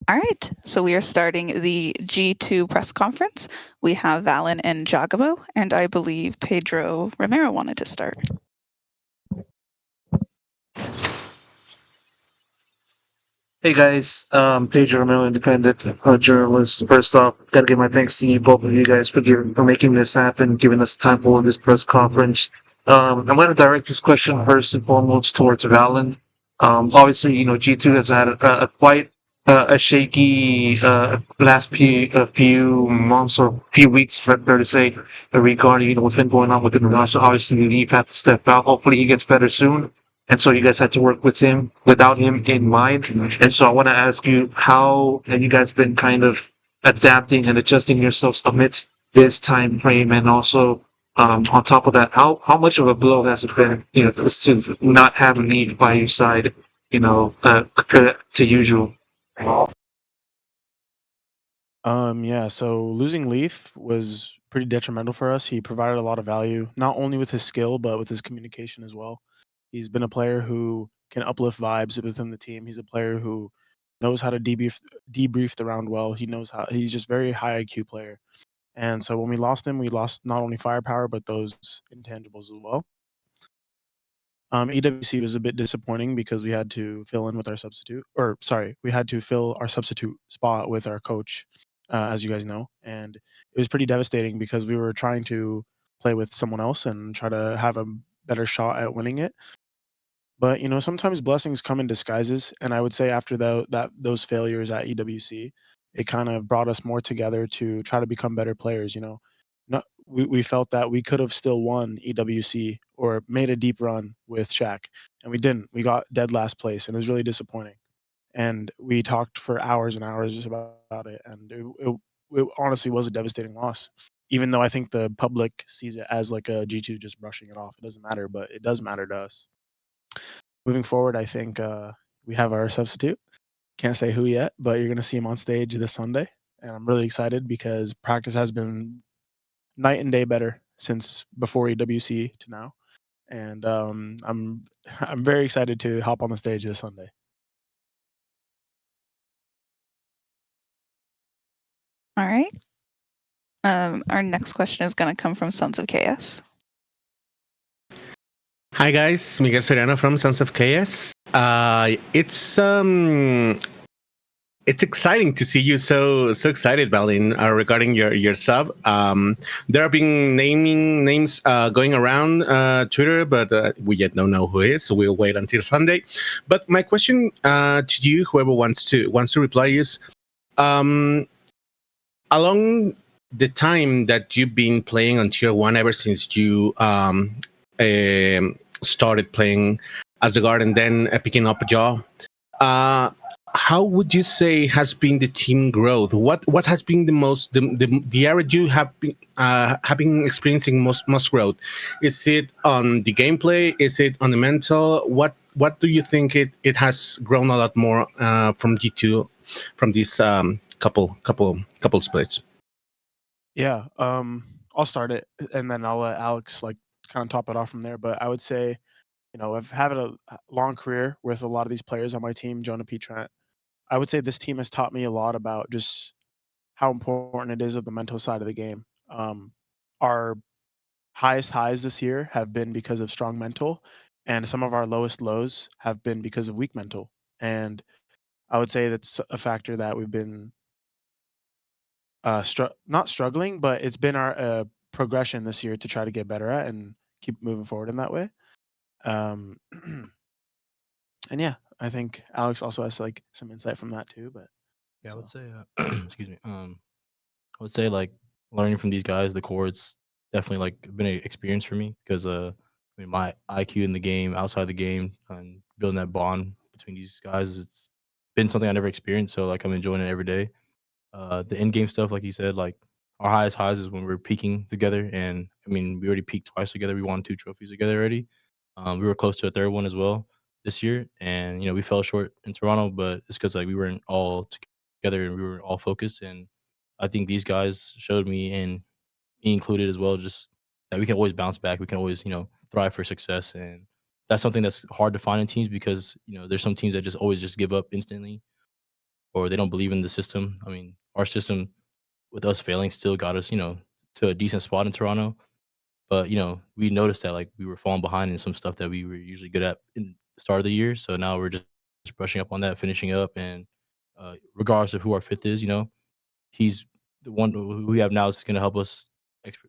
All right, so we are starting the G2 press conference. We have Valyn and Jawgemo, and I believe Pedro Romero wanted to start. Hey guys, Pedro Romero, independent journalist. First off, gotta give my thanks to you, both of you guys, for making this happen, giving us time for this press conference. I'm going to direct this question first and foremost towards Valyn. Obviously, G2 has had a quite a shaky last few months or few weeks, fair to say, regarding what's been going on with the So obviously, Leaf had to step out. Hopefully, he gets better soon. And so you guys had to work with him without him in mind. And so I want to ask you, how have you guys been kind of adapting and adjusting yourselves amidst this time frame? And also, on top of that, how much of a blow has it been, just to not have a need by your side, compared to usual? Yeah, so losing Leaf was pretty detrimental for us. He provided a lot of value, not only with his skill, but with his communication as well. He's been a player who can uplift vibes within the team. He's a player who knows how to debrief the round well. He's just very high IQ player. And so when we lost him, we lost not only firepower, but those intangibles as well. EWC was a bit disappointing because we had to fill in with our substitute, or sorry, we had to fill our substitute spot with our coach, as you guys know, and it was pretty devastating because we were trying to play with someone else and try to have a better shot at winning it. But sometimes blessings come in disguises, and I would say after those failures at EWC, it kind of brought us more together to try to become better players. Not, we felt that we could have still won EWC or made a deep run with Shaq, and we didn't. We got dead last place, and it was really disappointing. And we talked for hours and hours about it, and it honestly was a devastating loss. Even though I think the public sees it as like a G2 just brushing it off, it doesn't matter, but it does matter to us. Moving forward, I think we have our substitute. Can't say who yet, but you're going to see him on stage this Sunday, and I'm really excited because practice has been night and day better since before EWC to now, and I'm very excited to hop on the stage this Sunday. All right. Our next question is going to come from Sons of Chaos. Hi guys, Miguel Soriano from Sons of Chaos. It's exciting to see you so excited, Valyn, regarding your sub. There have been names going around Twitter, but we yet don't know who it is, so we'll wait until Sunday. But my question to you, whoever wants to reply, is along the time that you've been playing on Tier 1 ever since you started playing as a guard and then picking up a jaw, how would you say has been the team growth? What has been the area you have been experiencing most growth? Is it on the gameplay? Is it on the mental? What do you think it has grown a lot more from G2 from these couple splits? Yeah, I'll start it, and then I'll let Alex kind of top it off from there. But I would say, I've had a long career with a lot of these players on my team, Jonah P. Trent. I would say this team has taught me a lot about just how important it is of the mental side of the game. Our highest highs this year have been because of strong mental, and some of our lowest lows have been because of weak mental. And I would say that's a factor that we've been not struggling, but it's been our progression this year to try to get better at and keep moving forward in that way. Um, and yeah, I think Alex also has some insight from that too. But Yeah, I so. would say, excuse me. I would say like learning from these guys, the core, it's definitely like been an experience for me because I mean my IQ in the game, outside the game, and building that bond between these guys, it's been something I never experienced. So like I'm enjoying it every day. The in game stuff, like you said, like our highest highs is when we were peaking together, and I mean we already peaked twice together. We won 2 trophies together already. We were close to a third one as well this year, and we fell short in Toronto, but it's because like we weren't all together and we were all focused. And I think these guys showed me, and me included as well, just that we can always bounce back. We can always thrive for success, and that's something that's hard to find in teams because there's some teams that just always just give up instantly, or they don't believe in the system. I mean, our system with us failing still got us, to a decent spot in Toronto. But we noticed that like we were falling behind in some stuff that we were usually good at in the start of the year. So now we're just brushing up on that, finishing up, and regardless of who our fifth is, he's the one who we have now is going to help us,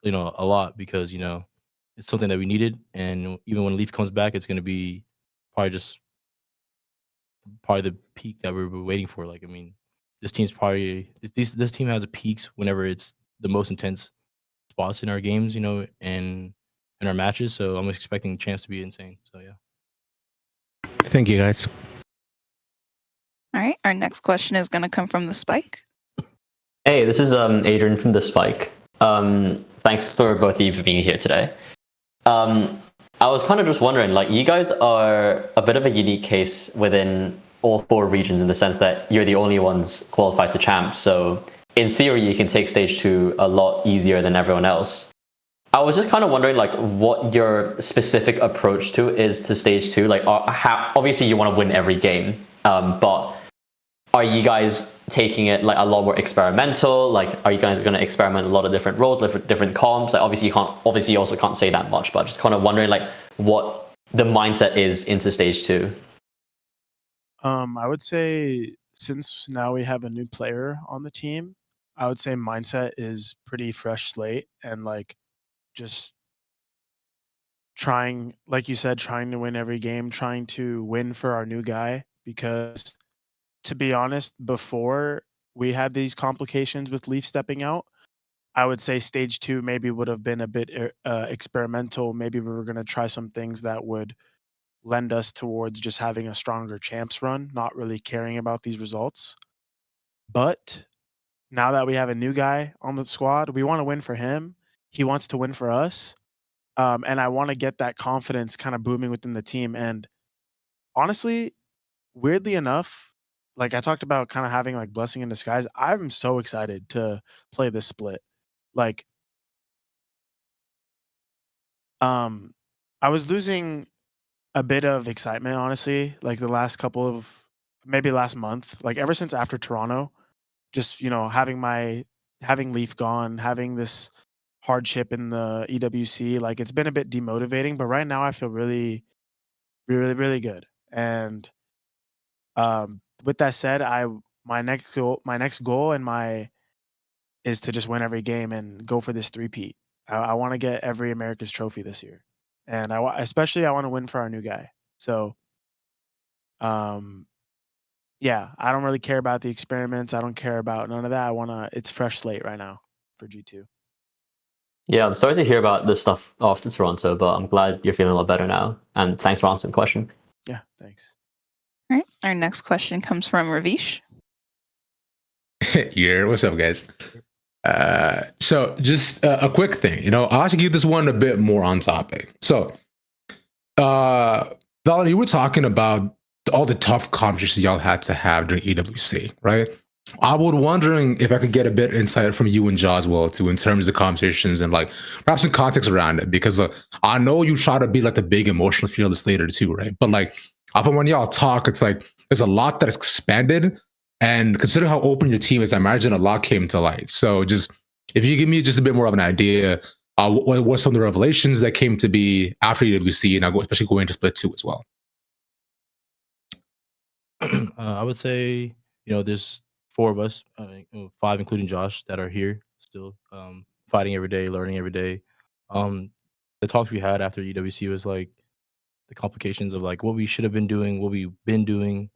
a lot because it's something that we needed. And even when Leaf comes back, it's going to be probably just probably the peak that we were waiting for. Like, I mean, this team's probably this team has a peaks whenever it's the most intense spots in our games, and in our matches. So I'm expecting the chance to be insane. So yeah. Thank you, guys. All right, our next question is going to come from the Spike. Hey, this is Adrian from The Spike. Thanks for both of you for being here today. I was kind of just wondering, like, you guys are a bit of a unique case within all 4 regions in the sense that you're the only ones qualified to champs. So in theory, you can take stage 2 a lot easier than everyone else. I was just kind of wondering, like, what your specific approach to is to stage 2. Like, obviously you want to win every game, but are you guys taking it like a lot more experimental? Like, are you guys going to experiment a lot of different roles, different comps? Like, obviously you also can't say that much, but just kind of wondering like what the mindset is into stage 2. I would say since now we have a new player on the team, I would say mindset is pretty fresh slate and like just trying, like you said, trying to win every game, trying to win for our new guy. Because to be honest, before we had these complications with Leaf stepping out, I would say stage 2 maybe would have been a bit experimental. Maybe we were going to try some things that would lend us towards just having a stronger champs run, not really caring about these results. But now that we have a new guy on the squad, we want to win for him. He wants to win for us. And I want to get that confidence kind of booming within the team. And honestly, weirdly enough, like I talked about kind of having like blessing in disguise, I'm so excited to play this split. Like, I was losing a bit of excitement, honestly, like the last couple of maybe last month, like ever since after Toronto, just, having Leaf gone, having this hardship in the EWC, like it's been a bit demotivating, but right now I feel really, really, really good. And with that said, my next goal is to just win every game and go for this three-peat. I want to get every America's trophy this year, and especially I want to win for our new guy. So, yeah, I don't really care about the experiments. I don't care about none of that. It's fresh slate right now for G2. Yeah, I'm sorry to hear about this stuff after Toronto, but I'm glad you're feeling a lot better now. And thanks for answering the question. Yeah, thanks. All right, our next question comes from Ravish. Yeah, what's up, guys? So just a quick thing, I'll actually give this one a bit more on topic. So, Valyn, you were talking about all the tough conversations y'all had to have during EWC, right? I was wondering if I could get a bit insight from you and Jaw as well, too, in terms of the conversations and like perhaps some context around it, because I know you try to be like the big emotional fearless leader too, right? But like often when y'all talk, it's like there's a lot that is expanded. And considering how open your team is, I imagine a lot came to light. So just if you give me just a bit more of an idea, what were some of the revelations that came to be after EWC, and especially going to Split 2 as well? I would say, there's 4 of us, 5 including Josh, that are here still, fighting every day, learning every day. The talks we had after EWC was like the complications of like what we should have been doing, what we've been doing,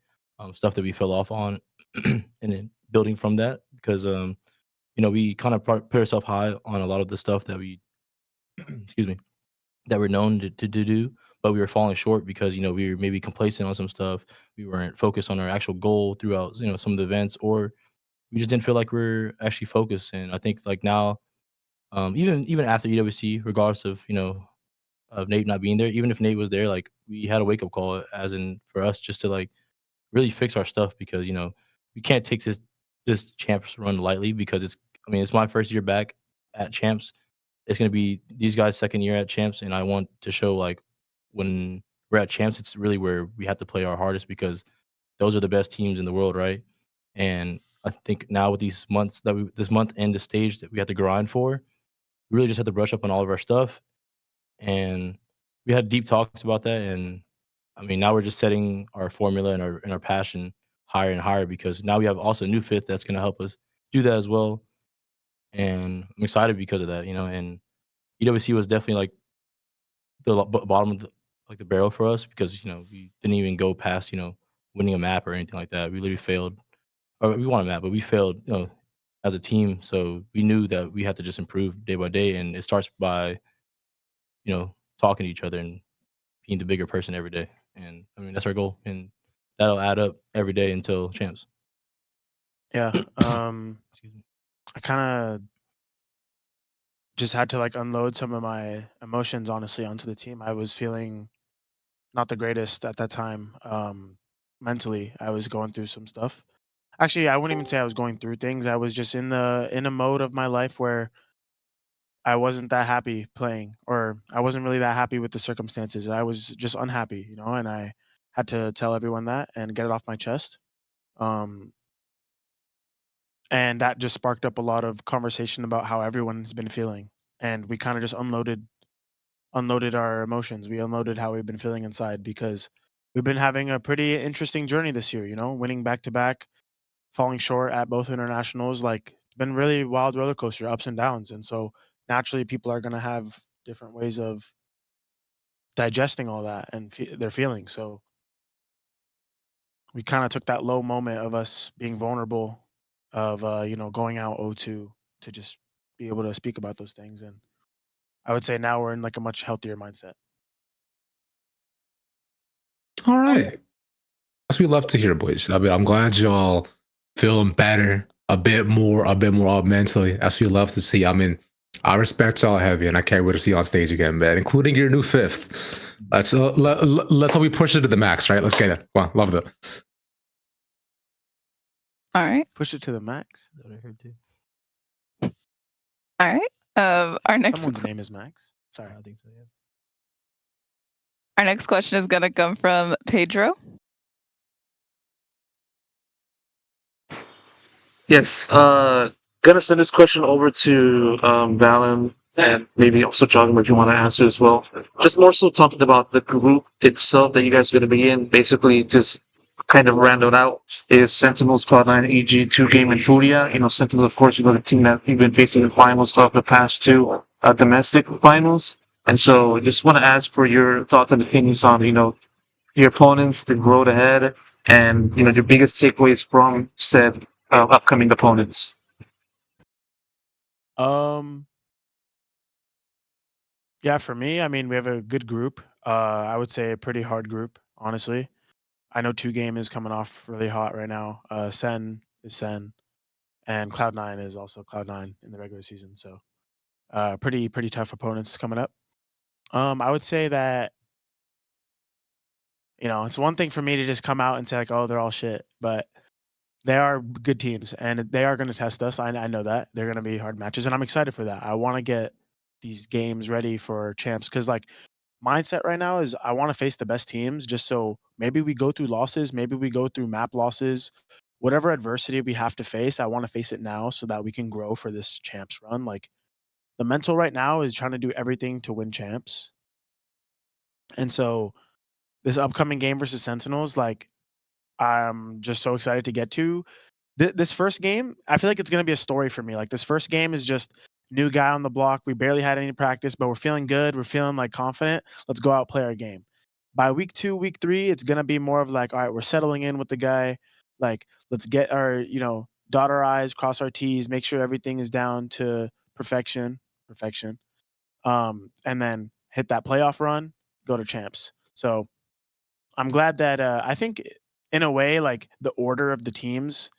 stuff that we fell off on, and then building from that because we kind of put ourselves high on a lot of the stuff that we excuse me, that we're known to do, but we were falling short because we were maybe complacent on some stuff. We weren't focused on our actual goal throughout some of the events, or we just didn't feel like we're actually focused. And I think like now, even after EWC, regardless of of Nate not being there, even if Nate was there, like we had a wake up call, as in for us just to like really fix our stuff because we can't take this champs run lightly because it's my first year back at champs. It's going to be these guys' second year at champs, and I want to show like when we're at champs, it's really where we have to play our hardest because those are the best teams in the world, right? And I think now with these months this month and the stage that we had to grind for, we really just had to brush up on all of our stuff. And we had deep talks about that. And I mean, now we're just setting our formula and our passion higher and higher, because now we have also a new fifth that's going to help us do that as well. And I'm excited because of that, you know. And EWC was definitely like the bottom of the barrel for us, because you know we didn't even go past winning a map or anything like that. We literally failed, or we won a map, but we failed as a team. So we knew that we had to just improve day by day, and it starts by talking to each other and being the bigger person every day. And I mean that's our goal, and that'll add up every day until champs. Yeah. Excuse me. I kind of just had to like unload some of my emotions honestly onto the team. I was feeling not the greatest at that time. Mentally, I was going through some stuff. Actually, I wouldn't even say I was going through things. I was just in a mode of my life where I wasn't that happy playing, or I wasn't really that happy with the circumstances. I was just unhappy, you know, and I had to tell everyone that and get it off my chest. Um, and that just sparked up a lot of conversation about how everyone's been feeling, and we kind of just unloaded our emotions. We unloaded how we've been feeling inside, because we've been having a pretty interesting journey this year, you know, winning back to back, falling short at both internationals. Like, it's been really wild roller coaster, ups and downs. And so naturally people are going to have different ways of digesting all that and their feelings. So we kind of took that low moment of us being vulnerable, of going out 0-2, to just be able to speak about those things. And I would say now we're in like a much healthier mindset. All right. That's what we love to hear, boys. I mean, I'm glad y'all feeling better, a bit more up mentally. That's what we love to see. I mean, I respect y'all heavy, and I can't wait to see you on stage again, man, including your new fifth. Let's hope we push it to the max, right? Let's get it. Wow, love that. All right. Push it to the max. That's what I heard too. All right. Our next Someone's name is Max. Sorry. I think so. Yeah. our next question is going to come from Pedro. Yes. Gonna send this question over to Valyn, and maybe also Jawgemo if you want to answer as well. Just more so talking about the group itself that you guys are going to be in. Basically, just kind of rounded out is Sentinels, Cloud9, EG, 2Game, and Furia. You know, Sentinels, of course, the team that you've been facing in the finals of the past two domestic finals. And so, just want to ask for your thoughts and opinions on your opponents, the road ahead, and your biggest takeaways from said upcoming opponents. Yeah, for me, I mean, we have a good group. I would say a pretty hard group, honestly. I know 2Game is coming off really hot right now. Sen is Sen, and Cloud9 is also Cloud9 in the regular season. So, pretty tough opponents coming up. I would say that it's one thing for me to just come out and say like, oh, they're all shit, but they are good teams, and they are going to test us. I know that they're going to be hard matches, and I'm excited for that. I want to get these games ready for champs, because like mindset right now is I want to face the best teams, just so maybe we go through losses, maybe we go through map losses, whatever adversity we have to face. I want to face it now so that we can grow for this champs run. Like, the mental right now is trying to do everything to win champs, and so this upcoming game versus Sentinels, like, I'm just so excited to get to. This first game, I feel like it's going to be a story for me. Like, this first game is just new guy on the block. We barely had any practice, but we're feeling good. We're feeling like confident. Let's go out, play our game. By week 2, week 3, it's going to be more of like, all right, we're settling in with the guy. Like, let's get our, dot our I's, cross our T's, make sure everything is down to perfection. And then hit that playoff run, go to champs. So I'm glad that I think in a way, like, the order of the teams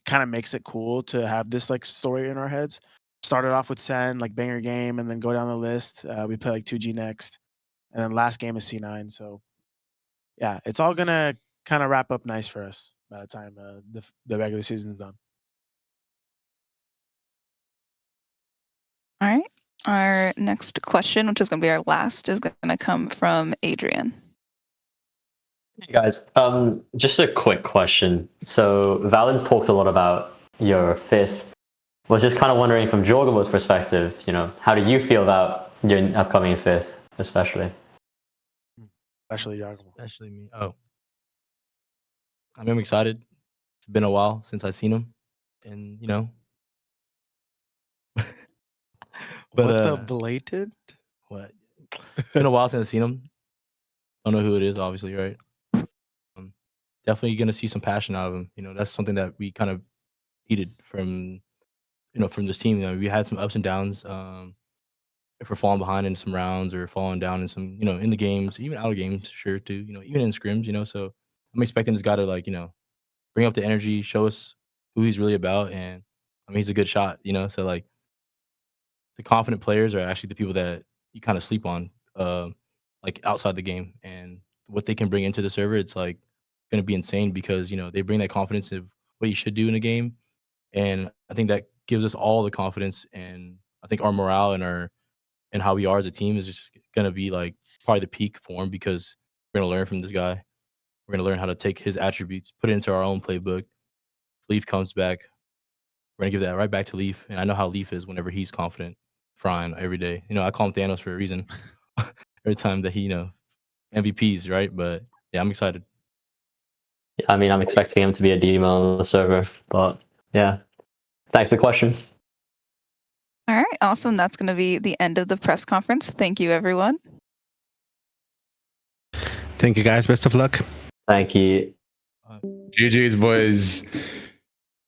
kind of makes it cool to have this like story in our heads. Started off with Sen, like banger game, and then go down the list. We play like 2G next, and then last game is C9. So yeah, it's all gonna kind of wrap up nice for us by the time the regular season is done. All right. Our next question, which is going to be our last, is going to come from Adrian. Hey guys, just a quick question. So Valyn's talked a lot about your fifth. Was just kind of wondering from jawgemo's perspective, how do you feel about your upcoming fifth, especially? Especially Jawgemo. Especially me. Oh, I'm excited. It's been a while since I've seen him, and but What the blatant? what? It's been a while since I've seen him. Don't know who it is, obviously, right? Definitely gonna see some passion out of him. That's something that we kind of needed from from this team. We had some ups and downs. If we're falling behind in some rounds or falling down in some, in the games, even out of games, sure too. Even in scrims. So I'm expecting this guy to bring up the energy, show us who he's really about, and he's a good shot. So like the confident players are actually the people that you kind of sleep on, like outside the game, and what they can bring into the server. It's like going to be insane because they bring that confidence of what you should do in a game, and I think that gives us all the confidence, and I think our morale and how we are as a team is just going to be like probably the peak form because we're going to learn from this guy. We're going to learn how to take his attributes, put it into our own playbook. Leaf comes back, we're going to give that right back to Leaf, and I know how Leaf is whenever he's confident, frying every day. I call him Thanos for a reason. Every time that he MVPs, right? But yeah, I'm excited. I mean, I'm expecting him to be a demo on the server, but yeah. Thanks for the question. All right, awesome. That's going to be the end of the press conference. Thank you, everyone. Thank you, guys. Best of luck. Thank you. GG's, boys.